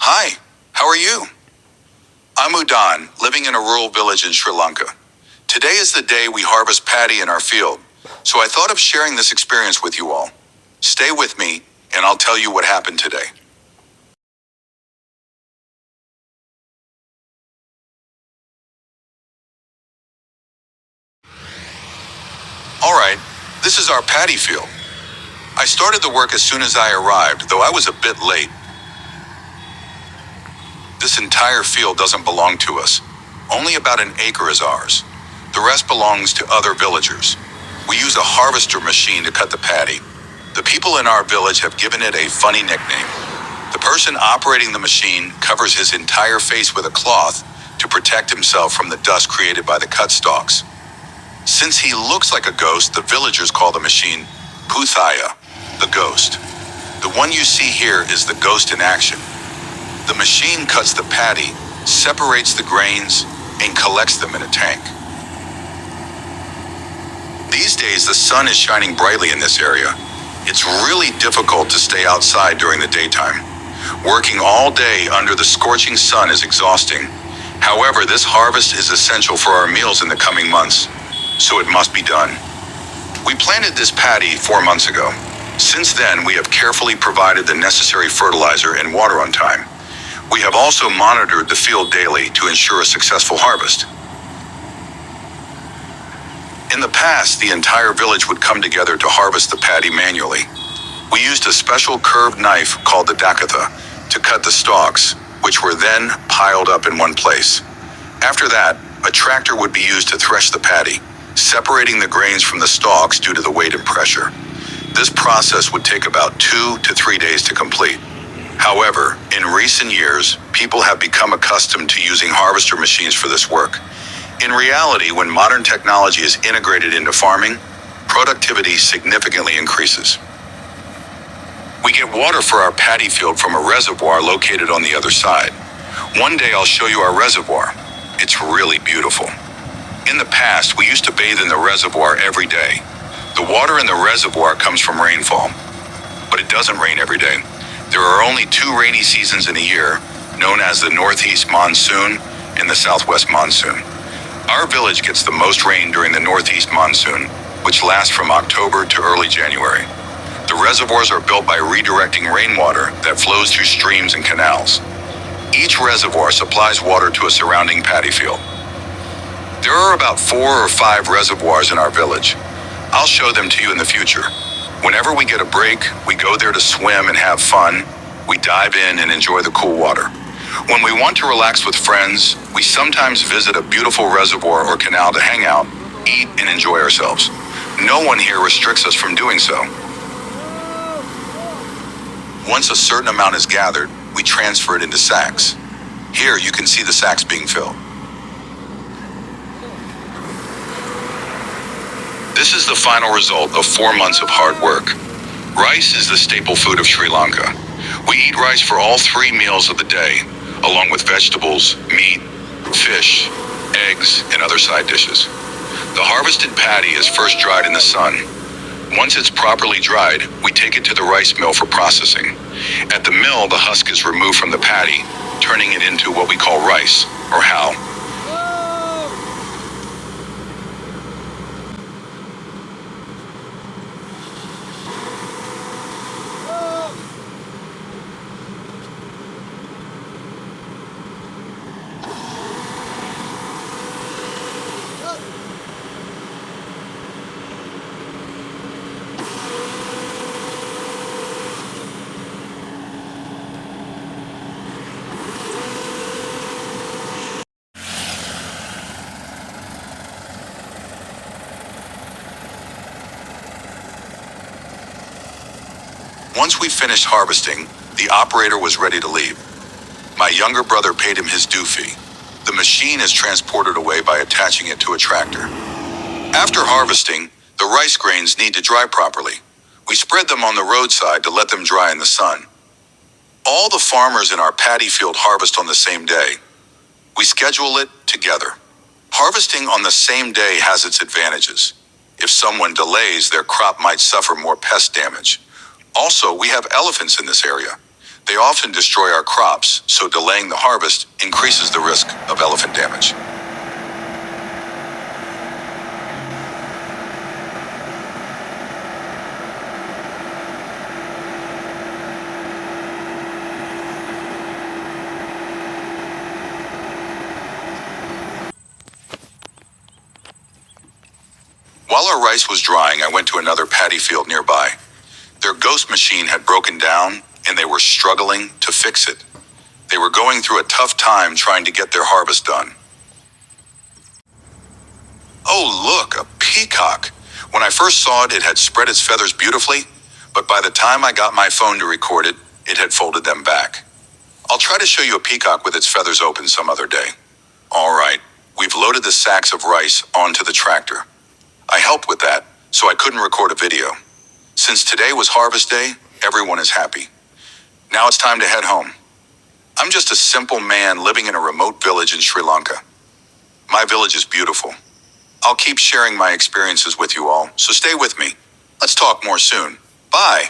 Hi, how are you? I'm Udan, living in a rural village in Sri Lanka. Today is the day we harvest paddy in our field, so I thought of sharing this experience with you all. Stay with me, and I'll tell you what happened today. Alright, this is our paddy field. I started the work as soon as I arrived, though I was a bit late. This entire field doesn't belong to us. Only about an acre is ours. The rest belongs to other villagers. We use a harvester machine to cut the paddy. The people in our village have given it a funny nickname. The person operating the machine covers his entire face with a cloth to protect himself from the dust created by the cut stalks. Since he looks like a ghost, the villagers call the machine Bhoothaya, the ghost. The one you see here is the ghost in action. The machine cuts the paddy, separates the grains, and collects them in a tank. These days, the sun is shining brightly in this area. It's really difficult to stay outside during the daytime. Working all day under the scorching sun is exhausting. However, this harvest is essential for our meals in the coming months, so it must be done. We planted this paddy 4 months ago. Since then, we have carefully provided the necessary fertilizer and water on time. We have also monitored the field daily to ensure a successful harvest. In the past, the entire village would come together to harvest the paddy manually. We used a special curved knife called the dakatha to cut the stalks, which were then piled up in one place. After that, a tractor would be used to thresh the paddy, separating the grains from the stalks due to the weight and pressure. This process would take about 2 to 3 days to complete. However, in recent years, people have become accustomed to using harvester machines for this work. In reality, when modern technology is integrated into farming, productivity significantly increases. We get water for our paddy field from a reservoir located on the other side. One day I'll show you our reservoir. It's really beautiful. In the past, we used to bathe in the reservoir every day. The water in the reservoir comes from rainfall, but it doesn't rain every day. There are only 2 rainy seasons in a year, known as the northeast monsoon and the southwest monsoon. Our village gets the most rain during the northeast monsoon, which lasts from October to early January. The reservoirs are built by redirecting rainwater that flows through streams and canals. Each reservoir supplies water to a surrounding paddy field. There are about 4 or 5 reservoirs in our village. I'll show them to you in the future. Whenever we get a break, we go there to swim and have fun. We dive in and enjoy the cool water. When we want to relax with friends, we sometimes visit a beautiful reservoir or canal to hang out, eat, and enjoy ourselves. No one here restricts us from doing so. Once a certain amount is gathered, we transfer it into sacks. Here you can see the sacks being filled. This is the final result of 4 months of hard work. Rice is the staple food of Sri Lanka. We eat rice for all 3 meals of the day, along with vegetables, meat, fish, eggs, and other side dishes. The harvested paddy is first dried in the sun. Once it's properly dried, we take it to the rice mill for processing. At the mill, the husk is removed from the paddy, turning it into what we call rice, or how. Once we finished harvesting, the operator was ready to leave. My younger brother paid him his due fee. The machine is transported away by attaching it to a tractor. After harvesting, the rice grains need to dry properly. We spread them on the roadside to let them dry in the sun. All the farmers in our paddy field harvest on the same day. We schedule it together. Harvesting on the same day has its advantages. If someone delays, their crop might suffer more pest damage. Also, we have elephants in this area. They often destroy our crops, so delaying the harvest increases the risk of elephant damage. While our rice was drying, I went to another paddy field nearby. Their ghost machine had broken down, and they were struggling to fix it. They were going through a tough time trying to get their harvest done. Oh, look, a peacock. When I first saw it, it had spread its feathers beautifully, but by the time I got my phone to record it, it had folded them back. I'll try to show you a peacock with its feathers open some other day. All right, we've loaded the sacks of rice onto the tractor. I helped with that, so I couldn't record a video. Since today was harvest day, everyone is happy. Now it's time to head home. I'm just a simple man living in a remote village in Sri Lanka. My village is beautiful. I'll keep sharing my experiences with you all, so stay with me. Let's talk more soon. Bye.